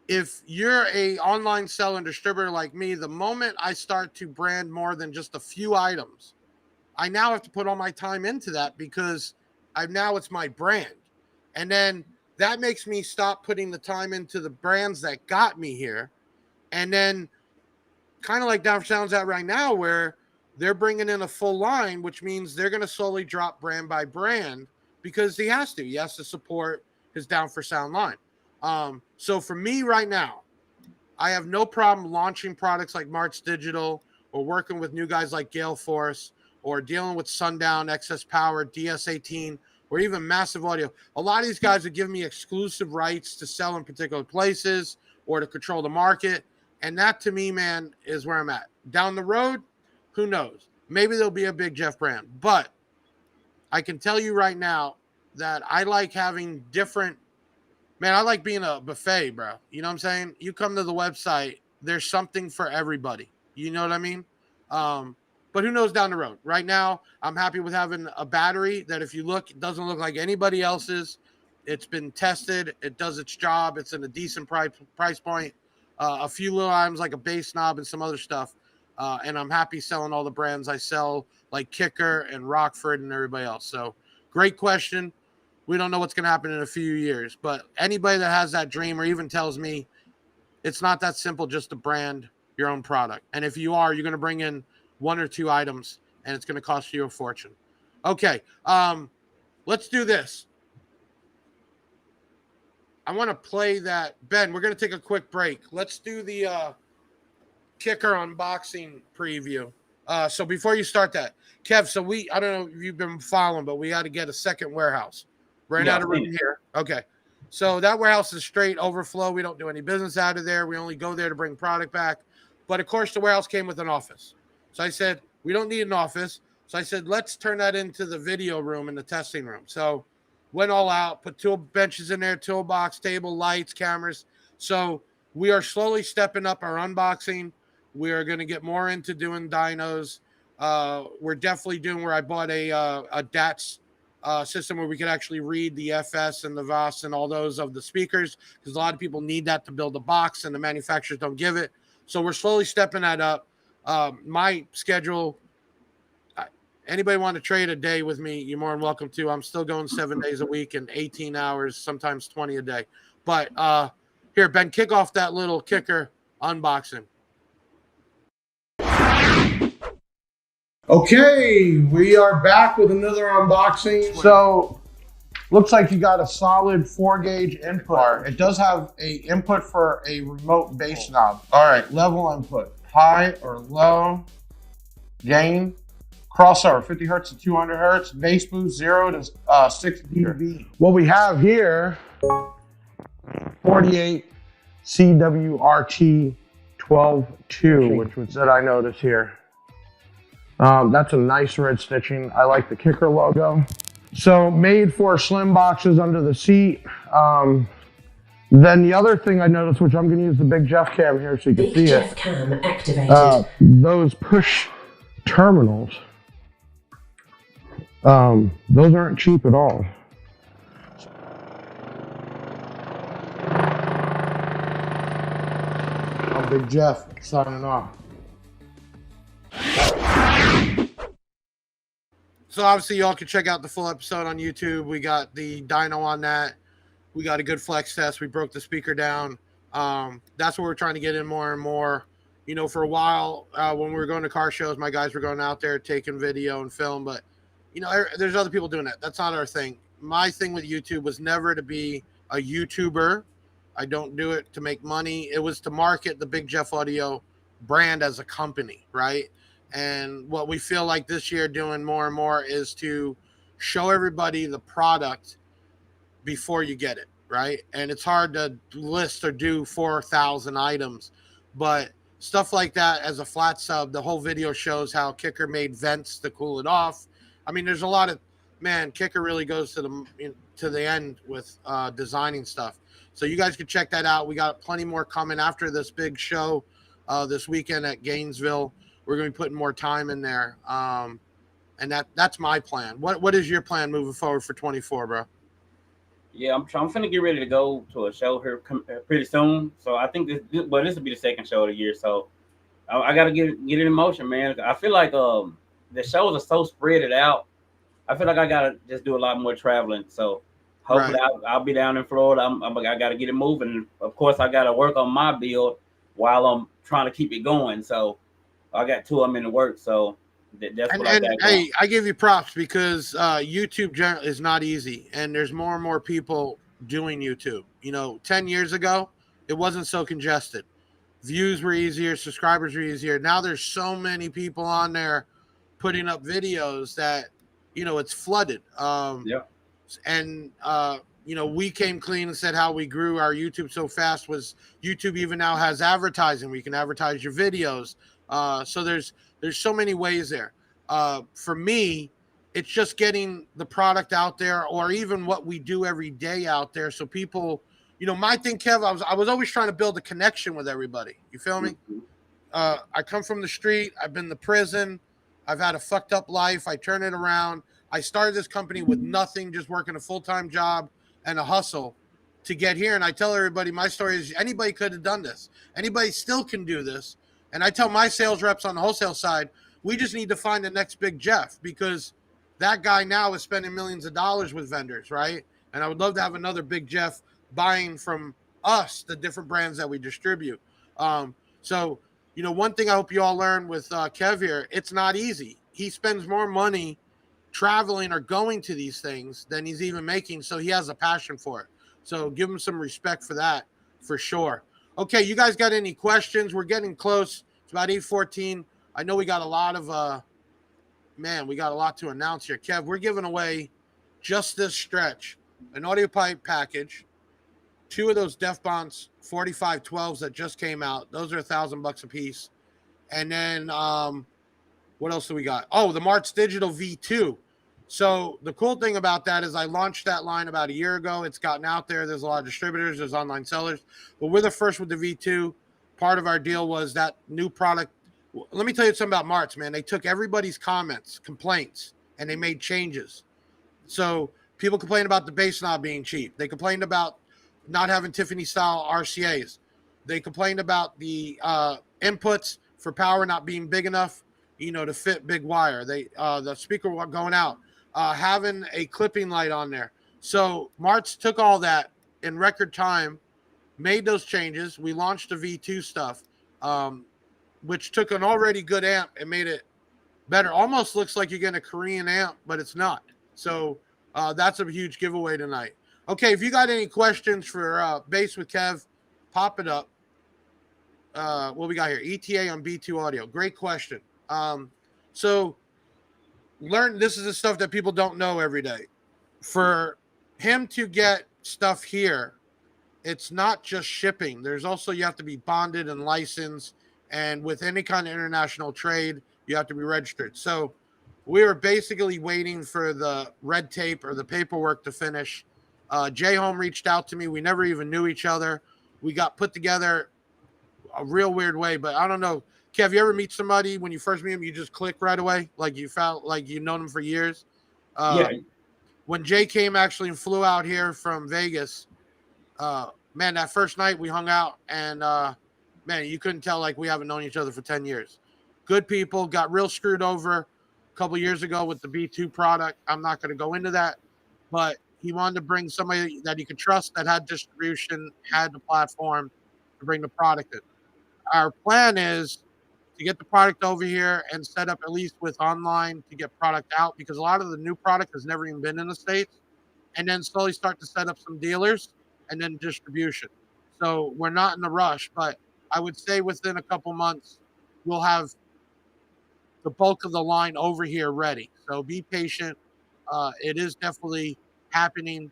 if you're a online seller and distributor like me, the moment I start to brand more than just a few items, I now have to put all my time into that because it's my brand. And then that makes me stop putting the time into the brands that got me here. And then kind of like Down for Sound's at right now, where they're bringing in a full line, which means they're going to slowly drop brand by brand because he has to. He has to support his Down for Sound line. So for me right now, I have no problem launching products like March Digital or working with new guys like Gale Force or dealing with Sundown, Excess Power, DS18, or even Massive Audio. A lot of these guys would give me exclusive rights to sell in particular places or to control the market. And that, to me, man, is where I'm at. Down the road, who knows? Maybe there'll be a Big Jeff brand. But I can tell you right now that I like having different – man, I like being a buffet, bro. You know what I'm saying? You come to the website, there's something for everybody. You know what I mean? But who knows down the road? Right now, I'm happy with having a battery that if you look, it doesn't look like anybody else's. It's been tested. It does its job. It's in a decent price point. A few little items like a bass knob and some other stuff. And I'm happy selling all the brands I sell, like Kicker and Rockford and everybody else. So great question. We don't know what's going to happen in a few years. But anybody that has that dream or even tells me it's not that simple just to brand your own product. And if you are, you're going to bring in 1 or 2 items, and it's going to cost you a fortune. Okay, let's do this. I want to play that. Ben, we're going to take a quick break. Let's do the Kicker unboxing preview. So before you start that, Kev, so I don't know if you've been following, but we got to get a second warehouse. Ran out of room here. Okay. So that warehouse is straight overflow. We don't do any business out of there. We only go there to bring product back. But, of course, the warehouse came with an office. So I said, we don't need an office. So I said, let's turn that into the video room and the testing room. So went all out, put 2 benches in there, toolbox, table, lights, cameras. So we are slowly stepping up our unboxing. We are going to get more into doing dynos. We're definitely doing where I bought a DATS system where we could actually read the FS and the VAS and all those of the speakers, because a lot of people need that to build a box and the manufacturers don't give it. So we're slowly stepping that up. My schedule, anybody want to trade a day with me, you're more than welcome to. I'm still going 7 days a week and 18 hours, sometimes 20 a day. But here, Ben, kick off that little kicker unboxing. Okay, we are back with another unboxing. So, looks like you got a solid 4-gauge input. It does have a input for a remote bass knob. All right, level input, high or low, gain, crossover, 50 hertz to 200 hertz, bass boost 0 to 6 dB. What we have here, 48 CWRT 12.2, which was that I noticed here. That's a nice red stitching. I like the kicker logo. So made for slim boxes under the seat. Then the other thing I noticed, which I'm going to use the Big Jeff cam here so you can see it. Big Jeff cam activated. Those push terminals. Those aren't cheap at all. I'm Big Jeff signing off. So obviously y'all can check out the full episode on YouTube. We got the dyno on that. We got a good flex test. We broke the speaker down. That's what we're trying to get in more and more. You know, for a while, when we were going to car shows, my guys were going out there taking video and film, but you know, there's other people doing that. That's not our thing. My thing with YouTube was never to be a YouTuber. I don't do it to make money. It was to market the Big Jeff Audio brand as a company, right? And what we feel like this year doing more and more is to show everybody the product before you get it, right? And it's hard to list or do 4,000 items, but stuff like that as a flat sub, the whole video shows how Kicker made vents to cool it off. I mean, there's a lot of, man, Kicker really goes to the end with designing stuff. So you guys can check that out. We got plenty more coming after this big show this weekend at Gainesville. We're going to be putting more time in there. And that's my plan. What is your plan moving forward for 24, bro? Yeah, I'm finna get ready to go to a show here pretty soon. So I think this will be the second show of the year. So I got to get it in motion, man. I feel like the shows are so spread it out. I feel like I got to just do a lot more traveling. So hopefully I'll be down in Florida. I got to get it moving. Of course, I got to work on my build while I'm trying to keep it going. So I got 2 of them in the works. So that's what I got. Hey, I give you props because YouTube is not easy, and there's more and more people doing YouTube. You know, 10 years ago, it wasn't so congested. Views were easier, subscribers were easier. Now there's so many people on there putting up videos that, you know, it's flooded. And you know, we came clean and said how we grew our YouTube so fast was YouTube even now has advertising. We can advertise your videos. So there's so many ways there. For me, it's just getting the product out there, or even what we do every day out there. So people, you know, my thing, Kev, I was always trying to build a connection with everybody. You feel me? I come from the street. I've been to prison. I've had a fucked up life. I turn it around. I started this company with nothing, just working a full-time job and a hustle to get here. And I tell everybody my story is anybody could have done this. Anybody still can do this. And I tell my sales reps on the wholesale side, we just need to find the next Big Jeff, because that guy now is spending millions of dollars with vendors, right? And I would love to have another Big Jeff buying from us, the different brands that we distribute. So, you know, one thing I hope you all learn with Kev here, it's not easy. He spends more money traveling or going to these things than he's even making. So he has a passion for it. So give him some respect for that, for sure. Okay, you guys got any questions? We're getting close. It's about 8:14. I know we got a lot of, we got a lot to announce here. Kev, we're giving away just this stretch, an audio pipe package, 2 of those DefBonds 4512s that just came out. Those are $1,000 a piece. And then what else do we got? Oh, the Martz Digital V2. So the cool thing about that is I launched that line about a year ago. It's gotten out there. There's a lot of distributors. There's online sellers. But we're the first with the V2. Part of our deal was that new product. Let me tell you something about Martz, man. They took everybody's comments, complaints, and they made changes. So people complain about the bass not being cheap. They complained about not having Tiffany style RCAs. They complained about the inputs for power not being big enough, to fit big wire. The speaker going out, having a clipping light on there. So Martz took all that in record time, made those changes. We launched the V2 stuff, which took an already good amp and made it better. Almost looks like you're getting a Korean amp, but it's not. So that's a huge giveaway tonight. Okay, if you got any questions for Bass with Kev, pop it up. What we got here? ETA on B2 audio. Great question. So this is the stuff that people don't know every day. For him to get stuff here, it's not just shipping. There's also, you have to be bonded and licensed. And with any kind of international trade, you have to be registered. So we were basically waiting for the red tape or the paperwork to finish. J-Home reached out to me. We never even knew each other. We got put together a real weird way, but I don't know. Kev, you ever meet somebody when you first meet them, you just click right away? Like you felt like you've known them for years? Yeah. When Jay came actually and flew out here from Vegas, man, that first night we hung out and, man, you couldn't tell like we haven't known each other for 10 years. Good people, got real screwed over a couple years ago with the B2 product. I'm not going to go into that, but he wanted to bring somebody that he could trust, that had distribution, had the platform to bring the product in. Our plan is to get the product over here and set up at least with online to get product out, because a lot of the new product has never even been in the States, and then slowly start to set up some dealers and then distribution. So we're not in a rush, but I would say within a couple months, we'll have the bulk of the line over here ready. So be patient. It is definitely happening.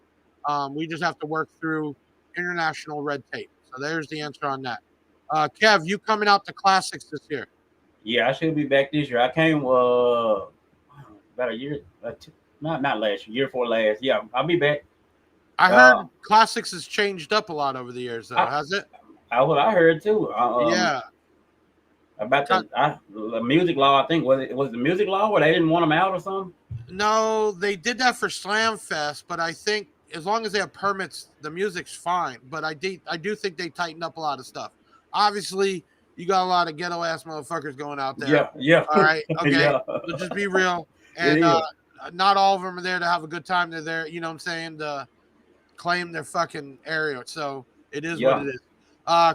We just have to work through international red tape. So there's the answer on that. Kev, you coming out to Classics this year? Yeah, I should be back this year. I came about a year, not last year before last. Yeah, I'll be back. I heard Classics has changed up a lot over the years, though, has it? I heard too. Yeah. About the music law, I think was the music law where they didn't want them out or something. No, they did that for Slam Fest, but I think as long as they have permits, the music's fine. But I do think they tightened up a lot of stuff. Obviously, you got a lot of ghetto ass motherfuckers going out there. Yeah. All right. Okay. Yeah. Let's just be real. And not all of them are there to have a good time. They're there, you know what I'm saying, to claim their fucking area. So it is what it is.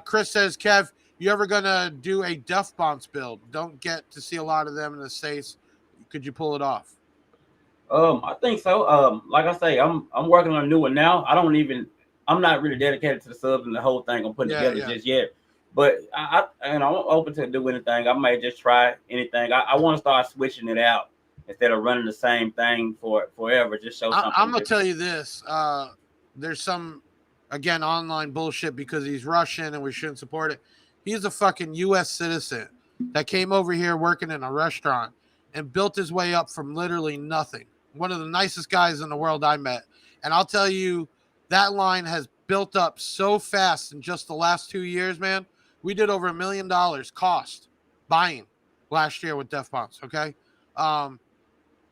Chris says, Kev, you ever gonna do a Duff Bonds build? Don't get to see a lot of them in the States. Could you pull it off? I think so. Like I say, I'm working on a new one now. I'm not really dedicated to the subs and the whole thing I'm putting together just yet. But I'm open to do anything. I might just try anything. I want to start switching it out instead of running the same thing for forever. Just show something. I'm gonna tell you this. There's some, again, online bullshit because he's Russian and we shouldn't support it. He's a fucking U.S. citizen that came over here working in a restaurant and built his way up from literally nothing. One of the nicest guys in the world I met. And I'll tell you, that line has built up so fast in just the last 2 years, man. We did over $1 million cost buying last year with Def Bonds, okay?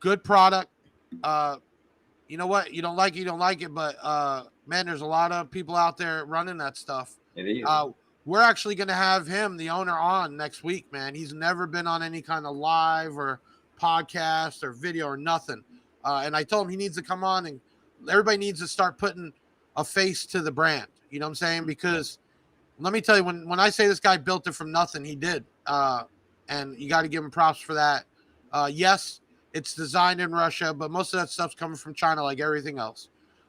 Good product. You know what? You don't like it, but, man, there's a lot of people out there running that stuff. It is. We're actually going to have him, the owner, on next week, man. He's never been on any kind of live or podcast or video or nothing. And I told him he needs to come on, and everybody needs to start putting a face to the brand. You know what I'm saying? Because let me tell you, when I say this guy built it from nothing, he did. And you got to give him props for that. Yes, it's designed in Russia, but most of that stuff's coming from China like everything else.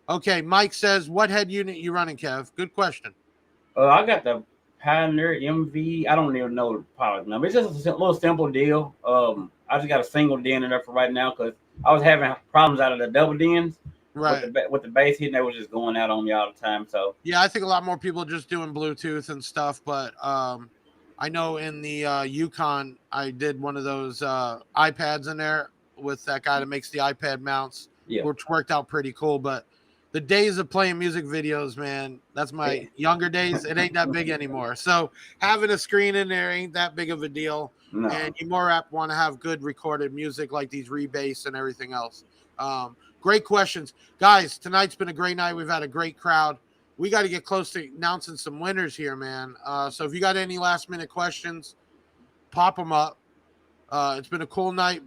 Okay, Mike says, what head unit you running, Kev? Good question. I got the Pioneer MV. I don't even know the product number. It's just a little simple deal. I just got a single DIN in there for right now because I was having problems out of the double DINs. Right. With the bass hitting, they was just going out on me all the time. So yeah, I think a lot more people are just doing Bluetooth and stuff. But I know in the Yukon, I did one of those iPads in there with that guy that makes the iPad mounts, which worked out pretty cool. But the days of playing music videos, man, that's my younger days. It ain't that big anymore. So having a screen in there ain't that big of a deal. No. And you more apt want to have good recorded music like these Rebass and everything else. Great questions. Guys, tonight's been a great night. We've had a great crowd. We got to get close to announcing some winners here, man. So if you got any last-minute questions, pop them up. It's been a cool night.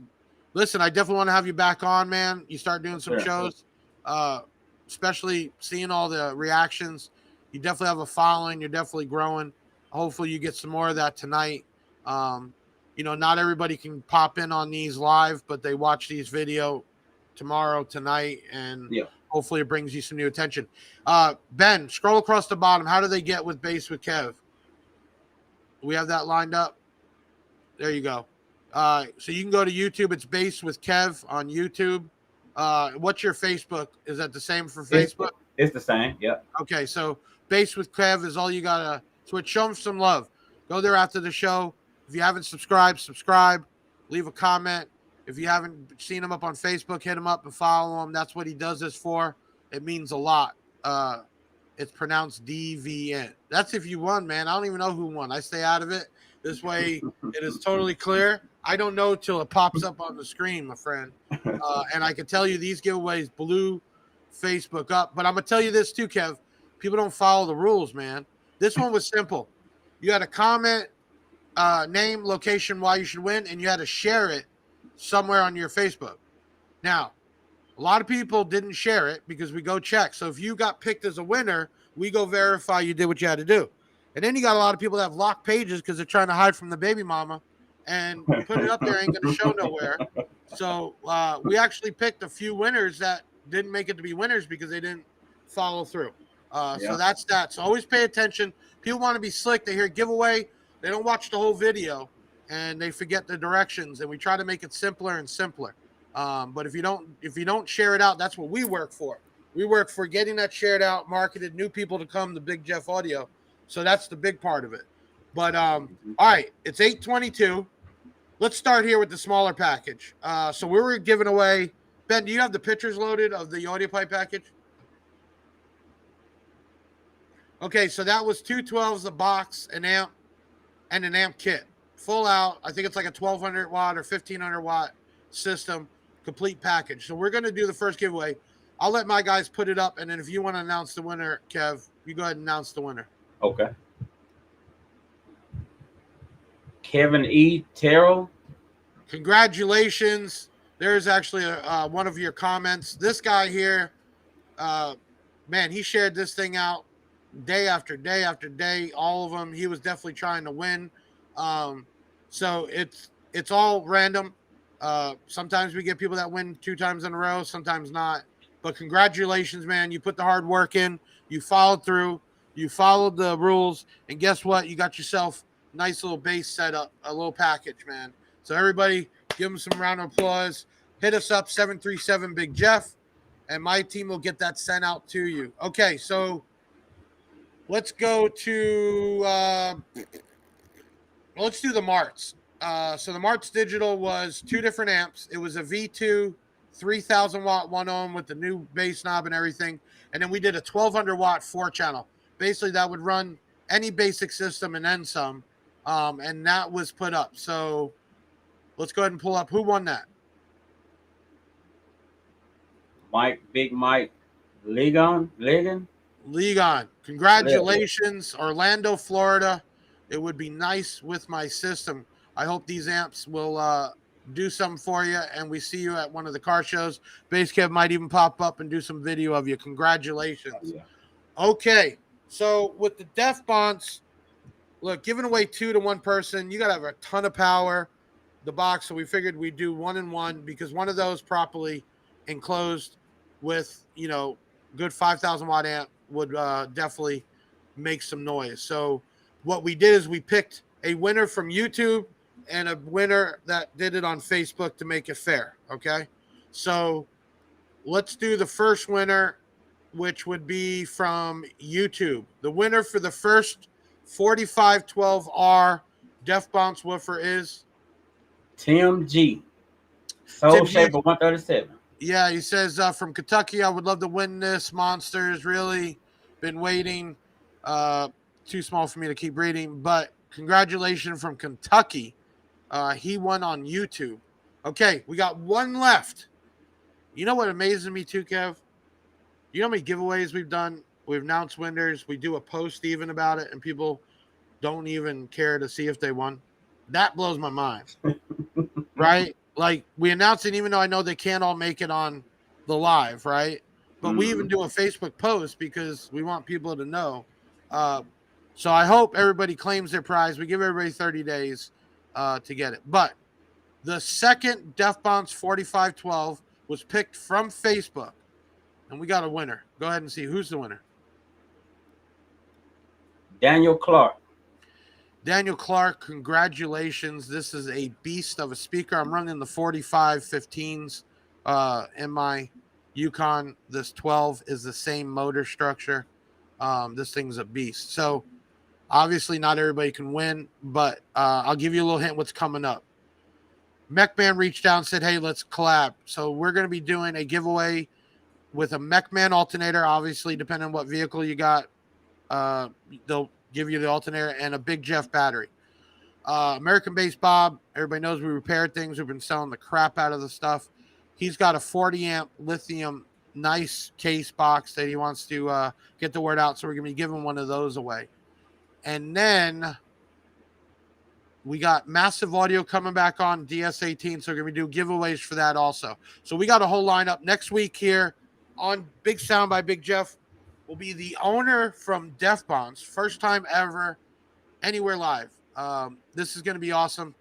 Listen, I definitely want to have you back on, man. You start doing some shows, especially seeing all the reactions. You definitely have a following. You're definitely growing. Hopefully you get some more of that tonight. Not everybody can pop in on these live, but they watch these video tomorrow, tonight, and hopefully it brings you some new attention. Ben, scroll across the bottom. How do they get with Base with Kev? We have that lined up. There you go. So you can go to YouTube. It's Base with Kev on YouTube. What's your Facebook? Is that the same for Facebook? It's the same. Yeah. Okay. So Base with Kev is all you got to switch. Show him some love. Go there after the show. If you haven't subscribed, subscribe. Leave a comment. If you haven't seen him up on Facebook, hit him up and follow him. That's what he does this for. It means a lot. It's pronounced DVN. That's if you won, man. I don't even know who won. I stay out of it. This way, it is totally clear. I don't know till it pops up on the screen, my friend. And I can tell you these giveaways blew Facebook up. But I'm going to tell you this too, Kev. People don't follow the rules, man. This one was simple. You had to comment, name, location, why you should win, and you had to share it somewhere on your Facebook. Now, a lot of people didn't share it because we go check. So if you got picked as a winner, we go verify you did what you had to do. And then you got a lot of people that have locked pages because they're trying to hide from the baby mama, and put it up there ain't going to show nowhere. So we actually picked a few winners that didn't make it to be winners because they didn't follow through. So that's that. So always pay attention. People want to be slick. They hear giveaway. They don't watch the whole video, and they forget the directions. And we try to make it simpler and simpler. But if you don't share it out, that's what we work for. We work for getting that shared out, marketed, new people to come to Big Jeff Audio. So that's the big part of it. But all right, it's 8:22. Let's start here with the smaller package. So we were giving away. Ben, do you have the pictures loaded of the audio pipe package? Okay, so that was 2 12s, a box, an amp, and an amp kit. Full out. I think it's like a 1,200 watt or 1,500 watt system, complete package. So we're going to do the first giveaway. I'll let my guys put it up, and then if you want to announce the winner, Kev, you go ahead and announce the winner. Okay. Kevin E. Terrell. Congratulations. There's actually one of your comments. This guy here, man, he shared this thing out day after day after day, all of them. He was definitely trying to win. So it's all random. Sometimes we get people that win 2 times in a row, sometimes not. But congratulations, man. You put the hard work in. You followed through. You followed the rules. And guess what? You got yourself a nice little base setup, a little package, man. So everybody, give him some round of applause. Hit us up, 737 Big Jeff, and my team will get that sent out to you. Okay, so let's go to let's do the Martz. So the Martz Digital was 2 different amps. It was a V2 3,000 watt 1 ohm with the new bass knob and everything. And then we did a 1,200 watt 4-channel. Basically, that would run any basic system and then some. And that was put up. So let's go ahead and pull up. Who won that? Big Mike Ligon. Congratulations, Orlando, Florida. It would be nice with my system. I hope these amps will do something for you, and we see you at one of the car shows. Base Kev might even pop up and do some video of you. Congratulations. Yeah. Okay, so with the Def Bonds, look, giving away 2 to 1 person, you got to have a ton of power, the box, so we figured we'd do 1 and 1 because one of those properly enclosed with, good 5,000 watt amp would definitely make some noise. So what we did is we picked a winner from YouTube and a winner that did it on Facebook to make it fair. Okay. So let's do the first winner, which would be from YouTube. The winner for the first 4512R Def Bounce woofer is Tim G. Soul Shaper 137. Yeah, he says from Kentucky, I would love to win this. Monsters, really been waiting. Too small for me to keep reading, but congratulations from Kentucky. He won on YouTube. Okay, we got one left. You know what amazes me too, Kev? You know how many giveaways we've done? We've announced winners. We do a post even about it, and people don't even care to see if they won. That blows my mind, right? Like, we announce it even though I know they can't all make it on the live, right? But we even do a Facebook post because we want people to know. So I hope everybody claims their prize. We give everybody 30 days to get it. But the second Def Bounce 4512 was picked from Facebook, and we got a winner. Go ahead and see who's the winner. Daniel Clark. Daniel Clark, congratulations. This is a beast of a speaker. I'm running the 4515s in my Yukon. This 12 is the same motor structure. This thing's a beast. So obviously not everybody can win, but I'll give you a little hint what's coming up. MechMan reached out and said, hey, let's collab. So we're going to be doing a giveaway with a MechMan alternator, obviously, depending on what vehicle you got. They'll give you the alternator and a Big Jeff battery. American-based Bob, everybody knows we repair things. We've been selling the crap out of the stuff. He's got a 40-amp lithium nice case box that he wants to get the word out, so we're going to be giving one of those away. And then we got Massive Audio coming back on DS18, so we're going to do giveaways for that also. So we got a whole lineup. Next week here on Big Sound by Big Jeff will be the owner from Def Bounce, first time ever anywhere live. This is going to be awesome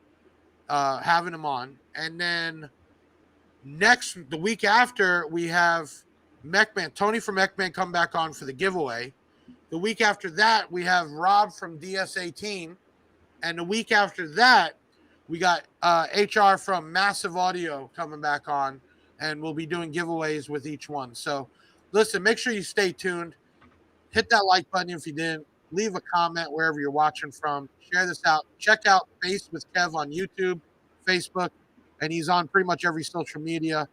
having him on. And then the week after, we have MechMan, Tony from MechMan come back on for the giveaway. The week after that, we have Rob from DS18. And the week after that, we got HR from Massive Audio coming back on, and we'll be doing giveaways with each one. So listen, make sure you stay tuned. Hit that like button if you didn't. Leave a comment wherever you're watching from. Share this out. Check out Face with Kev on YouTube, Facebook, and he's on pretty much every social media.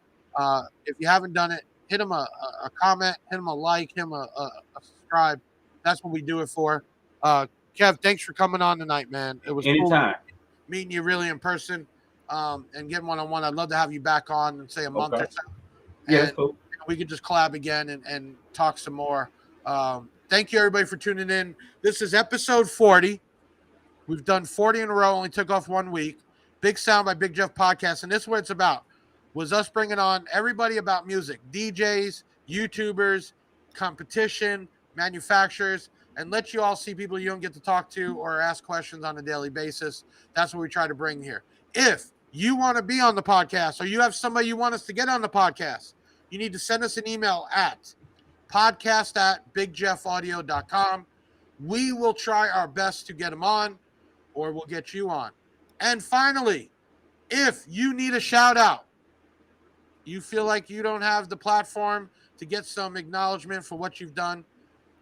If you haven't done it, hit him a comment, hit him a like, hit him a subscribe. That's what we do it for. Kev, thanks for coming on tonight, man. It was anytime. Cool meeting you really in person and getting one-on-one. I'd love to have you back on in, say, a month or so. Yeah, and cool. we could just collab again and talk some more. Thank you, everybody, for tuning in. This is episode 40. We've done 40 in a row, only took off 1 week. Big Sound by Big Jeff podcast, and this is what it's about, was us bringing on everybody about music, DJs, YouTubers, competition, manufacturers, and let you all see people you don't get to talk to or ask questions on a daily basis. That's what we try to bring here. If you want to be on the podcast or you have somebody you want us to get on the podcast, you need to send us an email at podcast@bigjeffaudio.com. We will try our best to get them on, or we'll get you on. And finally, if you need a shout out, you feel like you don't have the platform to get some acknowledgement for what you've done,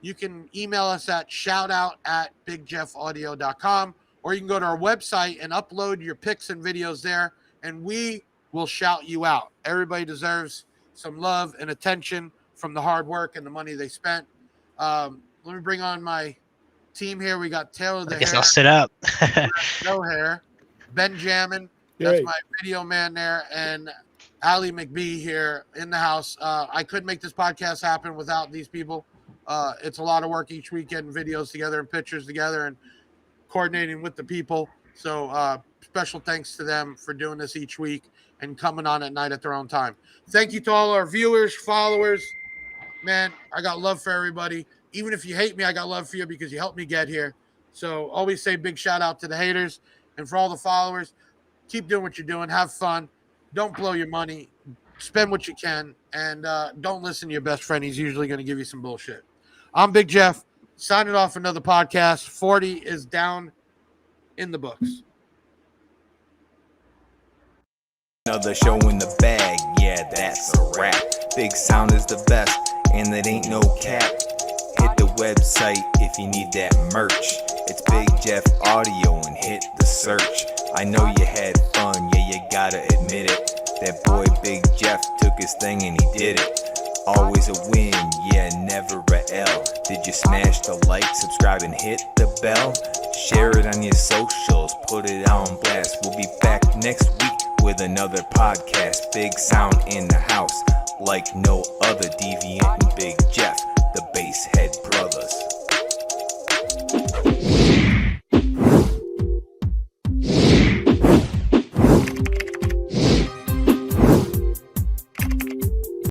you can email us at shoutout@bigjeffaudio.com, or you can go to our website and upload your pics and videos there, and we will shout you out. Everybody deserves some love and attention from the hard work and the money they spent. Let me bring on my team here. We got Taylor the I guess Hair. I'll sit up. No Hair. Benjamin. That's my video man there. And Ali McBee here in the house. I couldn't make this podcast happen without these people. It's a lot of work each week getting videos together and pictures together and coordinating with the people. So special thanks to them for doing this each week and coming on at night at their own time. Thank you to all our viewers, followers. Man, I got love for everybody. Even if you hate me, I got love for you because you helped me get here. So always say big shout out to the haters. And for all the followers, keep doing what you're doing. Have fun. Don't blow your money. Spend what you can. And don't listen to your best friend. He's usually going to give you some bullshit. I'm Big Jeff. Signing off another podcast. 40 is down in the books. Another show in the bag, yeah, that's a wrap. Big Sound is the best, and it ain't no cap. Hit the website if you need that merch. It's Big Jeff Audio and hit the search. I know you had fun, yeah, you gotta admit it. That boy Big Jeff took his thing and he did it. Always a win, yeah, never a L. Did you smash the like, subscribe, and hit the bell? Share it on your socials, put it on blast. We'll be back next week with another podcast. Big Sound in the house. like no other. Deviant and Big Jeff, the Basshead Brothers.